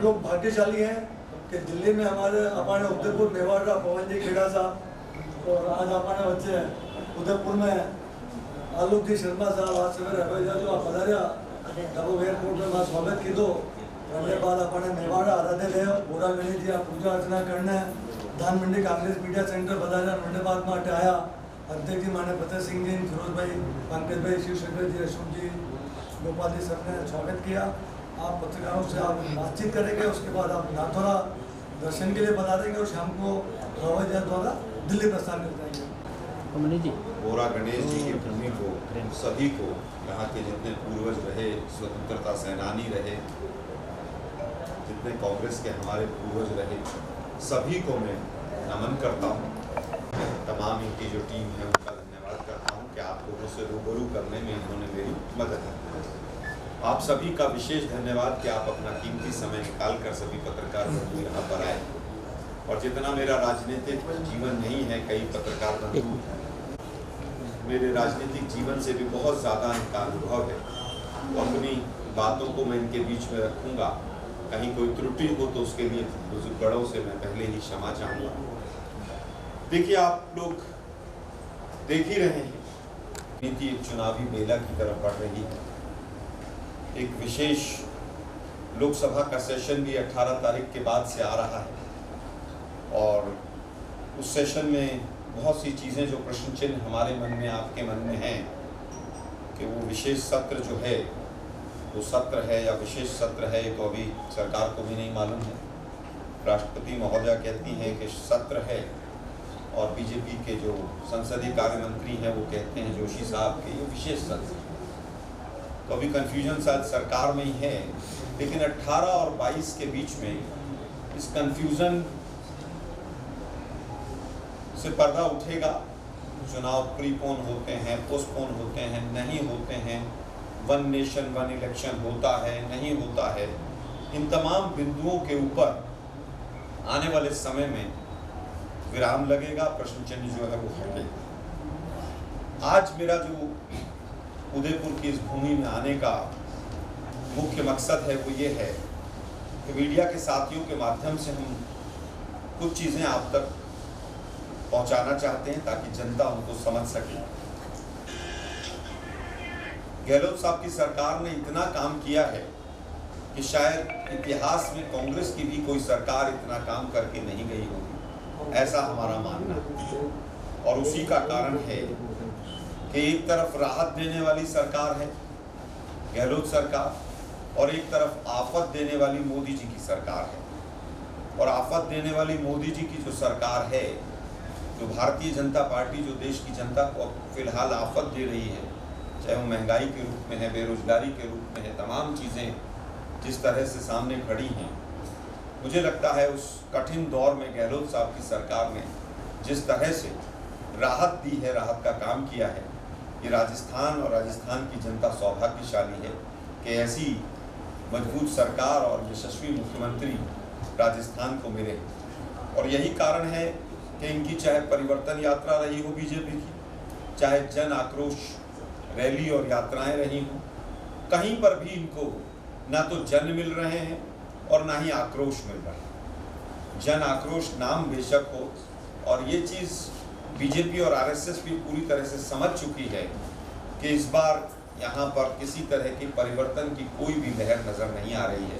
लोग भाग्यशाली हैं कि दिल्ली में हमारे उदयपुर मेवाड़ा पवन जी खेड़ा साहब और आज हमारे बच्चे उदयपुर में आलोक जी शर्मा साहब आज सवेरे हवाई जो पधारिया डबो एयरपोर्ट में मैं स्वागत कीधो उनके बाद अपने मेवाड़ा आराधे ले बोरा गणेश जी पूजा अर्चना करने धान मंडी कांग्रेस मीडिया सेंटर पधारिया मंडे बाद में आया अध्यक्ष जी माने फतेह सिंह जी, फिरोज भाई, पंकज भाई, शिवशंकर जी, अशोक जी, गोपाल जी सब ने स्वागत किया। आप पत्रकारों से आप बातचीत करेंगे, उसके बाद आप नाथौरा दर्शन के लिए बता देंगे और शाम को हवाई जहाज द्वारा दिल्ली प्रस्थान कर जाएंगे। बोरा गणेश जी की भूमि को सभी को यहाँ के जितने पूर्वज रहे, स्वतंत्रता सेनानी रहे, जितने कांग्रेस के हमारे पूर्वज रहे, सभी को मैं नमन करता हूँ। तमाम इनकी जो टीम है उनका धन्यवाद करता हूँ कि आप लोगों से रूबरू करने में इन्होंने मेरी मदद की। आप सभी का विशेष धन्यवाद कि आप अपना कीमती समय निकाल कर सभी पत्रकार बंधु यहाँ पर आए। और जितना मेरा राजनीतिक जीवन नहीं है, कई पत्रकार बंधु मेरे राजनीतिक जीवन से भी बहुत ज़्यादा इनका अनुभव है। तो अपनी बातों को मैं इनके बीच में रखूँगा। कहीं कोई त्रुटि हो तो उसके लिए बुजुर्गों से मैं पहले ही क्षमा चाहूँगा। देखिए, आप लोग देख ही रहे हैं, नीति एक चुनावी मेला की तरफ बढ़ रही है। एक विशेष लोकसभा का सेशन भी 18 तारीख के बाद से आ रहा है और उस सेशन में बहुत सी चीज़ें जो प्रश्न चिन्ह हमारे मन में, आपके मन में हैं कि वो विशेष सत्र जो है वो सत्र है या विशेष सत्र है, ये तो अभी सरकार को भी नहीं मालूम है। राष्ट्रपति महोदया कहती हैं कि सत्र है और बीजेपी के जो संसदीय कार्य मंत्री हैं वो कहते हैं जोशी साहब के ये विशेष सत्र। तो अभी कन्फ्यूजन शायद सरकार में ही है, लेकिन 18 और 22 के बीच में इस कन्फ्यूजन से पर्दा उठेगा। चुनाव प्रीपोन होते हैं, पोस्टपोन होते हैं, नहीं होते हैं, वन नेशन वन इलेक्शन होता है, नहीं होता है। इन तमाम बिंदुओं के ऊपर आने वाले समय में विराम लगेगा, प्रश्न चिन्ह जो है वो हटेगा। आज मेरा जो उदयपुर की इस भूमि में आने का मुख्य मकसद है वो ये है कि मीडिया के साथियों के माध्यम से हम कुछ चीज़ें आप तक पहुंचाना चाहते हैं ताकि जनता उनको समझ सके। गहलोत साहब की सरकार ने इतना काम किया है कि शायद इतिहास में कांग्रेस की भी कोई सरकार इतना काम करके नहीं गई होगी, ऐसा हमारा मानना है। और उसी का कारण है कि एक तरफ राहत देने वाली सरकार है गहलोत सरकार और एक तरफ आफत देने वाली मोदी जी की सरकार है। और आफत देने वाली मोदी जी की जो सरकार है, जो भारतीय जनता पार्टी जो देश की जनता को फिलहाल आफत दे रही है, चाहे वो महंगाई के रूप में है, बेरोजगारी के रूप में है, तमाम चीज़ें जिस तरह से सामने खड़ी हैं, मुझे लगता है उस कठिन दौर में गहलोत साहब की सरकार ने जिस तरह से राहत दी है, राहत का काम किया है, ये राजस्थान और राजस्थान की जनता सौभाग्यशाली है कि ऐसी मजबूत सरकार और यशस्वी मुख्यमंत्री राजस्थान को मिले। और यही कारण है कि इनकी चाहे परिवर्तन यात्रा रही हो बीजेपी की, चाहे जन आक्रोश रैली और यात्राएं रही हों, कहीं पर भी इनको ना तो जन मिल रहे हैं और ना ही आक्रोश मिल रहा है। जन आक्रोश नाम बेशक हो, और ये चीज़ बीजेपी और आरएसएस भी पूरी तरह से समझ चुकी है कि इस बार यहाँ पर किसी तरह के परिवर्तन की कोई भी लहर नज़र नहीं आ रही है।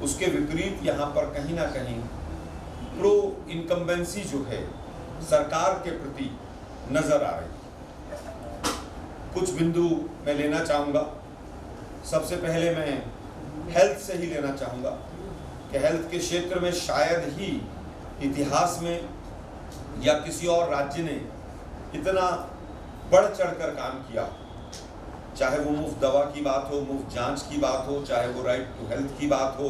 उसके विपरीत यहाँ पर कहीं ना कहीं प्रो इनकम्बेंसी जो है सरकार के प्रति नज़र आ रही है। कुछ बिंदु मैं लेना चाहूँगा। सबसे पहले मैं हेल्थ से ही लेना चाहूँगा कि हेल्थ के क्षेत्र में शायद ही इतिहास में या किसी और राज्य ने इतना बढ़ चढ़कर काम किया, चाहे वो मुफ्त दवा की बात हो, मुफ्त जांच की बात हो, चाहे वो राइट टू हेल्थ की बात हो,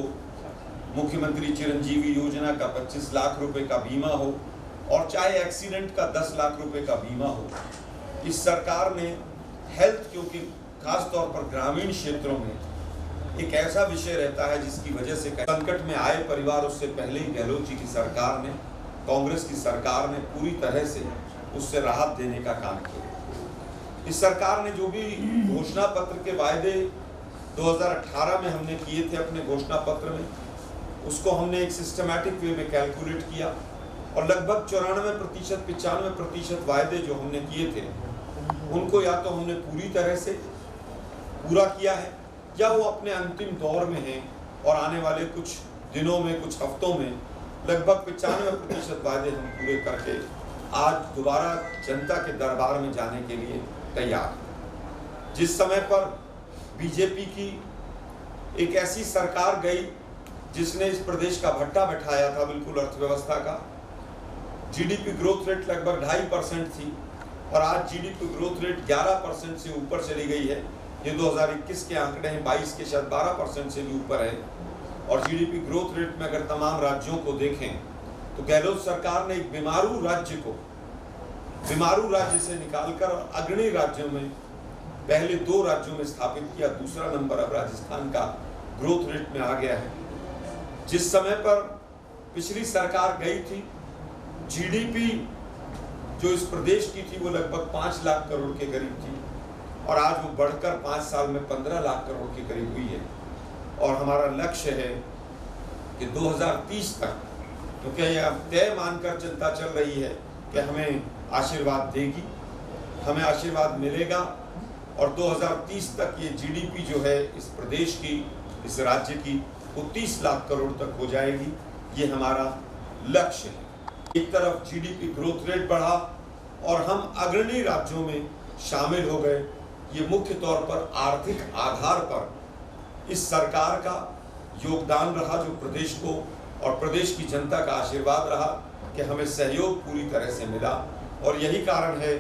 मुख्यमंत्री चिरंजीवी योजना का 25 लाख रुपए का बीमा हो, और चाहे एक्सीडेंट का 10 लाख रुपए का बीमा हो। इस सरकार ने हेल्थ, क्योंकि खास तौर पर ग्रामीण क्षेत्रों में एक ऐसा विषय रहता है जिसकी वजह से संकट में आए परिवार, उससे पहले ही गहलोत जी की सरकार ने, कांग्रेस की सरकार ने पूरी तरह से उससे राहत देने का काम किया। इस सरकार ने जो भी घोषणा पत्र के वायदे 2018 में हमने किए थे अपने घोषणा पत्र में, उसको हमने एक सिस्टमैटिक वे में कैलकुलेट किया और लगभग 94% 95% वायदे जो हमने किए थे उनको या तो हमने पूरी तरह से पूरा किया है या वो अपने अंतिम दौर में हैं और आने वाले कुछ दिनों में, कुछ हफ्तों में लगभग 95% वायदे हम पूरे करके आज दोबारा जनता के दरबार में जाने के लिए तैयार हैं। जिस समय पर बीजेपी की एक ऐसी सरकार गई जिसने इस प्रदेश का भट्टा बैठाया था बिल्कुल अर्थव्यवस्था का, जीडीपी ग्रोथ रेट लगभग 2.5% थी और आज जीडीपी ग्रोथ रेट 11% से ऊपर चली गई है। ये 2021 के आंकड़े हैं, 22 के शायद 12% से भी ऊपर है। और जीडीपी ग्रोथ रेट में अगर तमाम राज्यों को देखें तो गहलोत सरकार ने एक बीमारू राज्य को बीमारू राज्य से निकालकर अग्रणी राज्यों में पहले 2 राज्यों में स्थापित किया। दूसरा नंबर अब राजस्थान का ग्रोथ रेट में आ गया है। जिस समय पर पिछली सरकार गई थी, जीडीपी जो इस प्रदेश की थी वो लगभग 5 लाख करोड़ के करीब थी और आज वो बढ़कर 5 साल में 15 लाख करोड़ के करीब हुई है। और हमारा लक्ष्य है कि 2030 तक, क्योंकि यह तय मानकर जनता चल रही है कि हमें आशीर्वाद देगी, हमें आशीर्वाद मिलेगा और 2030 तक ये जीडीपी जो है इस प्रदेश की, इस राज्य की, वो 30 लाख करोड़ तक हो जाएगी। ये हमारा लक्ष्य है। एक तरफ जीडीपी ग्रोथ रेट बढ़ा और हम अग्रणी राज्यों में शामिल हो गए। ये मुख्य तौर पर आर्थिक आधार पर इस सरकार का योगदान रहा, जो प्रदेश को और प्रदेश की जनता का आशीर्वाद रहा कि हमें सहयोग पूरी तरह से मिला। और यही कारण है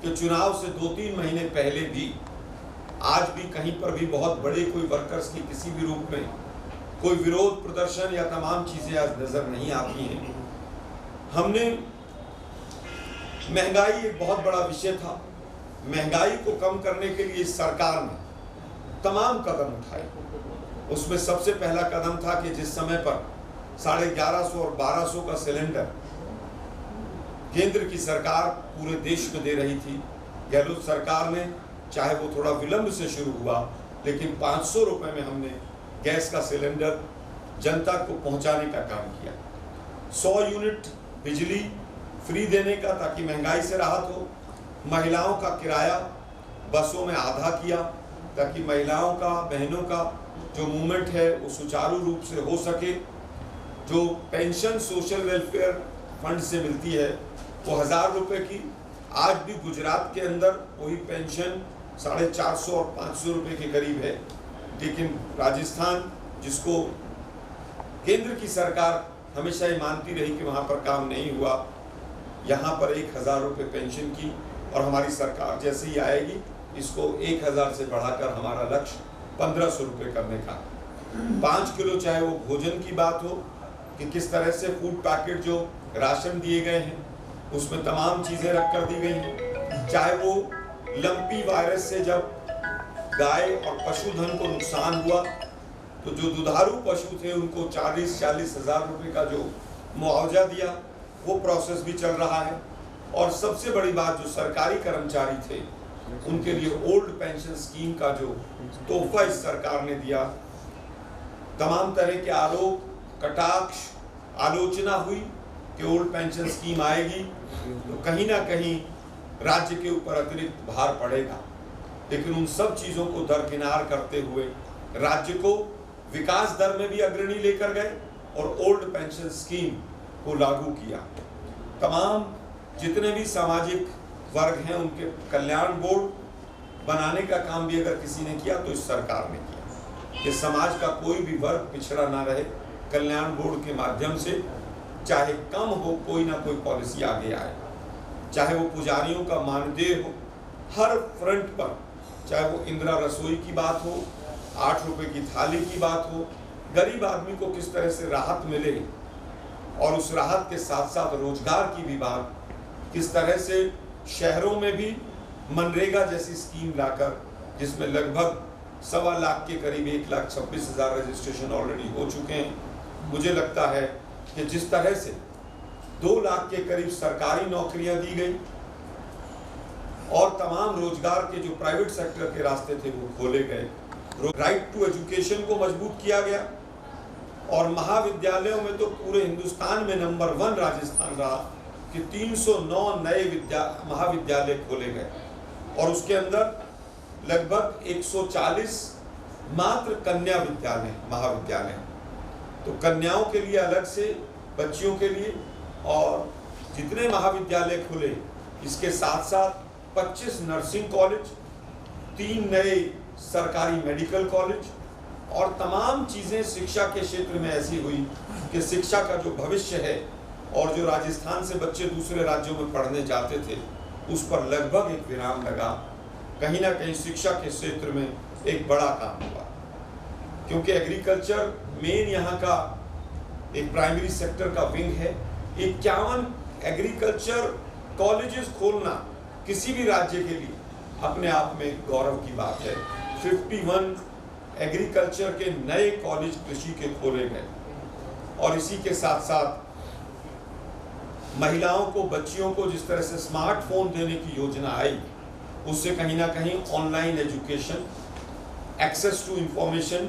कि चुनाव से 2-3 महीने पहले भी, आज भी कहीं पर भी बहुत बड़े कोई वर्कर्स की किसी भी रूप में कोई विरोध प्रदर्शन या तमाम चीजें आज नजर नहीं आती हैं। हमने महंगाई एक बहुत बड़ा विषय था, महंगाई को कम करने के लिए इस सरकार ने तमाम कदम उठाए। उसमें सबसे पहला कदम था कि जिस समय पर 1150 और 1200 का सिलेंडर केंद्र की सरकार पूरे देश में दे रही थी, गहलोत सरकार ने, चाहे वो थोड़ा विलंब से शुरू हुआ, लेकिन 500 रुपए में हमने गैस का सिलेंडर जनता को पहुंचाने का काम किया। 100 यूनिट बिजली फ्री देने का, ताकि महंगाई से राहत हो। महिलाओं का किराया बसों में आधा किया ताकि महिलाओं का, बहनों का जो मूवमेंट है वो सुचारू रूप से हो सके। जो पेंशन सोशल वेलफेयर फंड से मिलती है वो 1000 रुपए की, आज भी गुजरात के अंदर वही पेंशन 450 और 500 रुपए के करीब है। लेकिन राजस्थान, जिसको केंद्र की सरकार हमेशा ही मानती रही कि वहाँ पर काम नहीं हुआ, यहाँ पर 1000 रुपये पेंशन की, और हमारी सरकार जैसे ही आएगी इसको 1000 से बढ़ाकर हमारा लक्ष्य 1500 रुपये करने का। 5 किलो, चाहे वो भोजन की बात हो कि किस तरह से फूड पैकेट जो राशन दिए गए हैं उसमें तमाम चीज़ें रख कर दी गई हैं, चाहे वो लंपी वायरस से जब गाय और पशुधन को नुकसान हुआ तो जो दुधारू पशु थे उनको 40-40 हज़ार रुपये का जो मुआवजा दिया, वो प्रोसेस भी चल रहा है। और सबसे बड़ी बात, जो सरकारी कर्मचारी थे उनके लिए ओल्ड पेंशन स्कीम का जो तोहफा इस सरकार ने दिया, तमाम तरह के आरोप, कटाक्ष, आलोचना हुई कि ओल्ड पेंशन स्कीम आएगी तो कहीं ना कहीं राज्य के ऊपर अतिरिक्त भार पड़ेगा, लेकिन उन सब चीज़ों को दरकिनार करते हुए राज्य को विकास दर में भी अग्रणी लेकर गए और ओल्ड पेंशन स्कीम को लागू किया। तमाम जितने भी सामाजिक वर्ग हैं उनके कल्याण बोर्ड बनाने का काम भी अगर किसी ने किया तो इस सरकार ने किया कि समाज का कोई भी वर्ग पिछड़ा ना रहे। कल्याण बोर्ड के माध्यम से चाहे कम हो, कोई ना कोई पॉलिसी आगे आए, चाहे वो पुजारियों का मानदेय हो, हर फ्रंट पर, चाहे वो इंदिरा रसोई की बात हो, 8 रुपए की थाली की बात हो, गरीब आदमी को किस तरह से राहत मिले, और उस राहत के साथ साथ रोजगार की भी बात, किस तरह से शहरों में भी मनरेगा जैसी स्कीम लाकर, जिसमें लगभग 1.25 लाख के करीब 1,26,000 रजिस्ट्रेशन ऑलरेडी हो चुके हैं। मुझे लगता है कि जिस तरह से 2 लाख के करीब सरकारी नौकरियां दी गई और तमाम रोजगार के जो प्राइवेट सेक्टर के रास्ते थे वो खोले गए, राइट टू एजुकेशन को मजबूत किया गया और महाविद्यालयों में तो पूरे हिंदुस्तान में नंबर 1 राजस्थान रहा कि 309 नए महाविद्यालय खोले गए और उसके अंदर लगभग 140 मात्र कन्या विद्यालय महाविद्यालय, तो कन्याओं के लिए अलग से, बच्चियों के लिए, और जितने महाविद्यालय खुले इसके साथ साथ 25 नर्सिंग कॉलेज, 3 नए सरकारी मेडिकल कॉलेज और तमाम चीज़ें शिक्षा के क्षेत्र में ऐसी हुई कि शिक्षा का जो भविष्य है और जो राजस्थान से बच्चे दूसरे राज्यों में पढ़ने जाते थे उस पर लगभग एक विराम लगा। कहीं ना कहीं शिक्षा के क्षेत्र में एक बड़ा काम हुआ क्योंकि एग्रीकल्चर मेन यहाँ का एक प्राइमरी सेक्टर का विंग है। 51 एग्रीकल्चर कॉलेजेस खोलना किसी भी राज्य के लिए अपने आप में गौरव की बात है। 51 एग्रीकल्चर के नए कॉलेज कृषि के खोले गए और इसी के साथ साथ महिलाओं को, बच्चियों को जिस तरह से स्मार्टफोन देने की योजना आई उससे कहीं ना कहीं online education, access to information,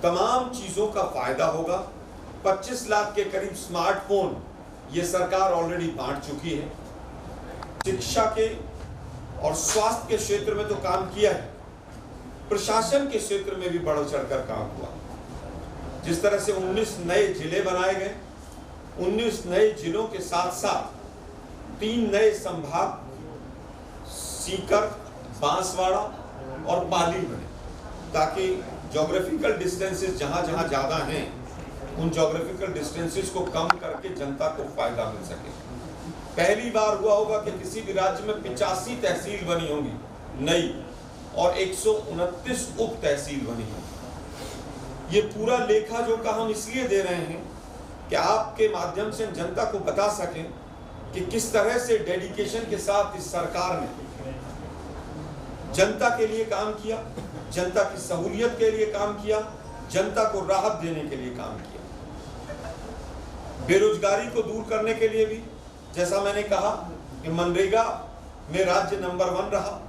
तमाम चीज़ों का फायदा होगा। 25 लाख के करीब स्मार्टफोन ये सरकार ऑलरेडी बांट चुकी है। शिक्षा के और स्वास्थ्य के क्षेत्र में तो काम किया है, प्रशासन के क्षेत्र में भी बढ़ चढ़कर काम हुआ। जिस तरह से 19 नए जिले बनाए गए, 19 नए जिलों के साथ साथ 3 नए संभाग सीकर, बांसवाड़ा और पाली बने ताकि ज्योग्राफिकल डिस्टेंसेस जहां जहां ज़्यादा हैं उन ज्योग्राफिकल डिस्टेंसेस को कम करके जनता को फायदा मिल सके। पहली बार हुआ होगा कि किसी भी राज्य में 85 तहसील बनी होंगी नई और 129 उप तहसील बनी होंगी। ये पूरा लेखा जोखा हम इसलिए दे रहे हैं कि आपके माध्यम से जनता को बता सकें कि किस तरह से डेडिकेशन के साथ इस सरकार ने जनता के लिए काम किया, जनता की सहूलियत के लिए काम किया, जनता को राहत देने के लिए काम किया। बेरोजगारी को दूर करने के लिए भी जैसा मैंने कहा कि मनरेगा में राज्य नंबर 1 रहा।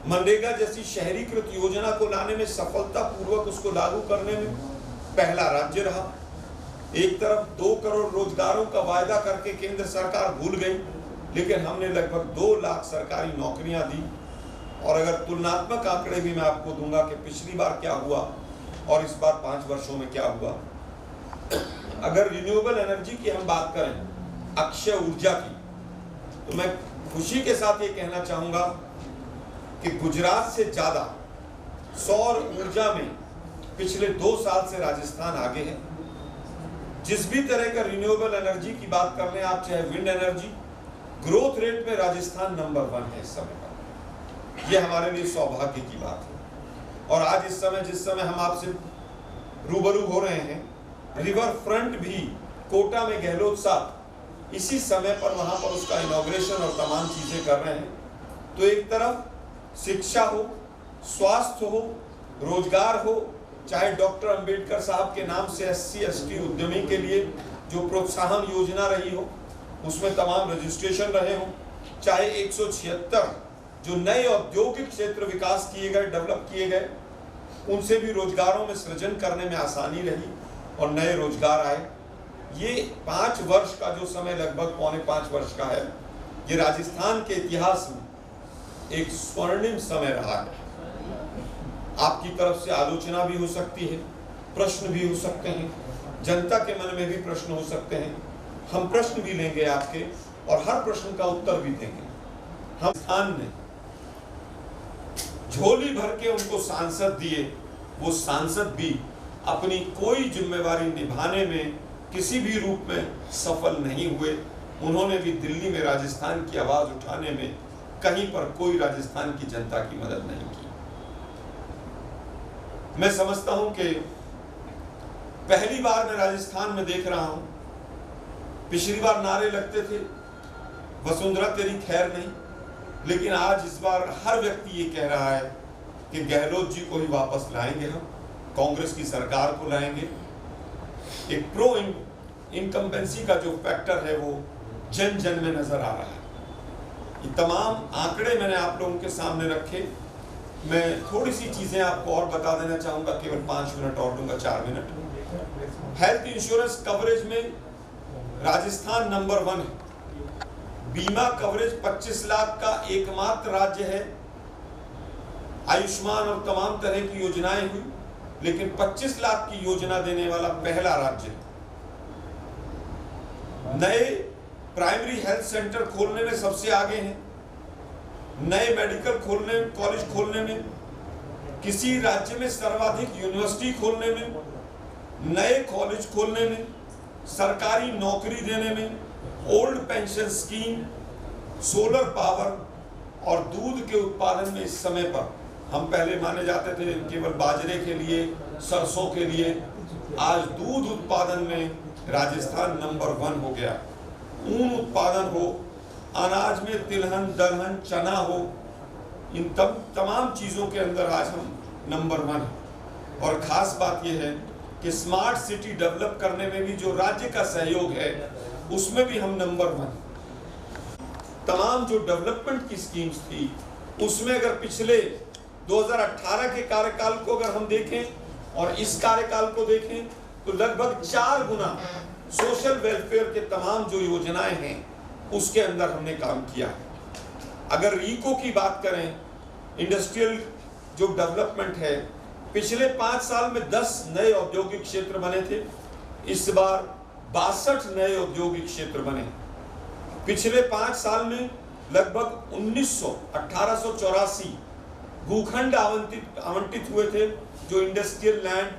मनरेगा जैसी शहरीकृत योजना को लाने में, सफलतापूर्वक उसको लागू करने में पहला राज्य रहा। एक तरफ 2 करोड़ रोजगारों का वायदा करके केंद्र सरकार भूल गई, लेकिन हमने लगभग 2 लाख सरकारी नौकरियां दी। और अगर तुलनात्मक आंकड़े भी मैं आपको दूंगा कि पिछली बार क्या हुआ और इस बार 5 वर्षों में क्या हुआ। अगर रिन्यूएबल एनर्जी की हम बात करें, अक्षय ऊर्जा की, तो मैं खुशी के साथ ये कहना चाहूंगा कि गुजरात से ज्यादा सौर ऊर्जा में पिछले 2 साल से राजस्थान आगे है। जिस भी तरह का रिन्यूएबल एनर्जी की बात कर लें आप, चाहे विंड एनर्जी, ग्रोथ रेट में राजस्थान नंबर 1 है इस समय पर। ये हमारे लिए सौभाग्य की बात है। और आज इस समय जिस समय हम आपसे रूबरू हो रहे हैं, रिवर फ्रंट भी कोटा में गहलोत साहब इसी समय पर वहां पर उसका इनॉग्रेशन और तमाम चीजें कर रहे हैं। तो एक तरफ शिक्षा हो, स्वास्थ्य हो, रोजगार हो, चाहे डॉक्टर अंबेडकर साहब के नाम से SC/ST उद्यमी के लिए जो प्रोत्साहन योजना रही हो उसमें तमाम रजिस्ट्रेशन रहे हो, चाहे 176 जो नए औद्योगिक क्षेत्र विकास किए गए, डेवलप किए गए, उनसे भी रोजगारों में सृजन करने में आसानी रही और नए रोजगार आए। ये 5 वर्ष का जो समय, लगभग 4.25 वर्ष का है, ये राजस्थान के इतिहास में एक स्वर्णिम समय रहा है। आपकी तरफ से आलोचना भी हो सकती है, प्रश्न भी हो सकते हैं, जनता के मन में भी प्रश्न हो सकते हैं। हम प्रश्न भी लेंगे आपके और हर प्रश्न का उत्तर भी देंगे। हम स्थान ने झोली भर के उनको सांसद दिए, वो सांसद भी अपनी कोई जिम्मेवारी निभाने में किसी भी रूप में सफल नहीं हुए। उन्होंने भी दिल्ली में राजस्थान की आवाज उठाने में कहीं पर कोई राजस्थान की जनता की मदद नहीं की। मैं समझता हूं कि पहली बार मैं राजस्थान में देख रहा हूं, पिछली बार नारे लगते थे वसुंधरा तेरी खैर नहीं, लेकिन आज इस बार हर व्यक्ति ये कह रहा है कि गहलोत जी को ही वापस लाएंगे, हम कांग्रेस की सरकार को लाएंगे। एक प्रो इनकम्बेंसी का जो फैक्टर है वो जन जन में नजर आ रहा है। ये तमाम आंकड़े मैंने आप लोगों के सामने रखे मैं थोड़ी सी चीजें आपको और बता देना चाहूंगा, केवल 5 मिनट और दूंगा, 4 मिनट। हेल्थ इंश्योरेंस कवरेज में राजस्थान नंबर 1 है। बीमा कवरेज 25 लाख का एकमात्र राज्य है। आयुष्मान और तमाम तरह की योजनाएं हुई, लेकिन 25 लाख की योजना देने वाला पहला राज्य है। नए प्राइमरी हेल्थ सेंटर खोलने में सबसे आगे हैं। नए मेडिकल कॉलेज खोलने में, किसी राज्य में सर्वाधिक यूनिवर्सिटी खोलने में, नए कॉलेज खोलने में, सरकारी नौकरी देने में, old pension scheme, solar power और दूध के उत्पादन में इस समय पर हम पहले माने जाते थे केवल बाजरे के लिए, सरसों के लिए, आज दूध उत्पादन में राजस्थान नंबर 1 हो गया। ऊन उत्पादन हो, अनाज में तिलहन, दलहन, चना हो, इन तमाम चीज़ों के अंदर आज हम नंबर 1 हैं। और ख़ास बात यह है कि स्मार्ट सिटी डेवलप करने में भी जो राज्य का सहयोग है, उसमें भी हम नंबर 1। तमाम जो डेवलपमेंट की स्कीम्स थी, उसमें अगर पिछले 2018 के कार्यकाल को अगर हम देखें और इस कार्यकाल को देखें, तो लगभग 4 गुना सोशल वेलफेयर के तमाम जो योजनाएं हैं उसके अंदर हमने काम किया। अगर रीको की बात करें, इंडस्ट्रियल जो डेवलपमेंट है, पिछले 5 साल में 10 नए औद्योगिक क्षेत्र बने थे। इस बार 62 नए औद्योगिक क्षेत्र बने। पिछले 5 साल में लगभग 1884 भूखंड आवंटित हुए थे जो इंडस्ट्रियल लैंड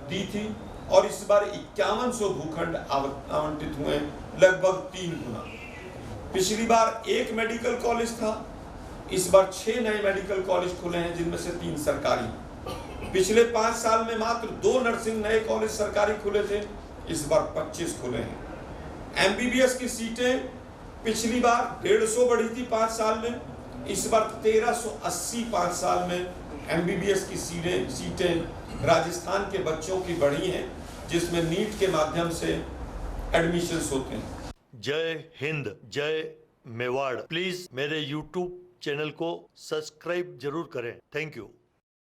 दी थी, और इस बार 5100 भूखंड आवंटित हुए, लगभग 3 गुना। पिछली बार 1 मेडिकल कॉलेज था, इस बार 6 नए मेडिकल कॉलेज खुले हैं, जिनमें से 3 सरकारी। पिछले 5 साल में मात्र 2 नर्सिंग नए कॉलेज सरकारी खुले थे, इस बार 25 खुले हैं। एमबीबीएस की सीटें पिछली बार 150 बढ़ी थी 5 साल में, इस बार 1380 5 साल में एमबीबीएस की सीटें राजस्थान के बच्चों की बढ़ी हैं, जिसमें नीट के माध्यम से एडमिशन्स होते हैं। जय हिंद, जय मेवाड़। प्लीज मेरे YouTube चैनल को सब्सक्राइब जरूर करें। Thank you.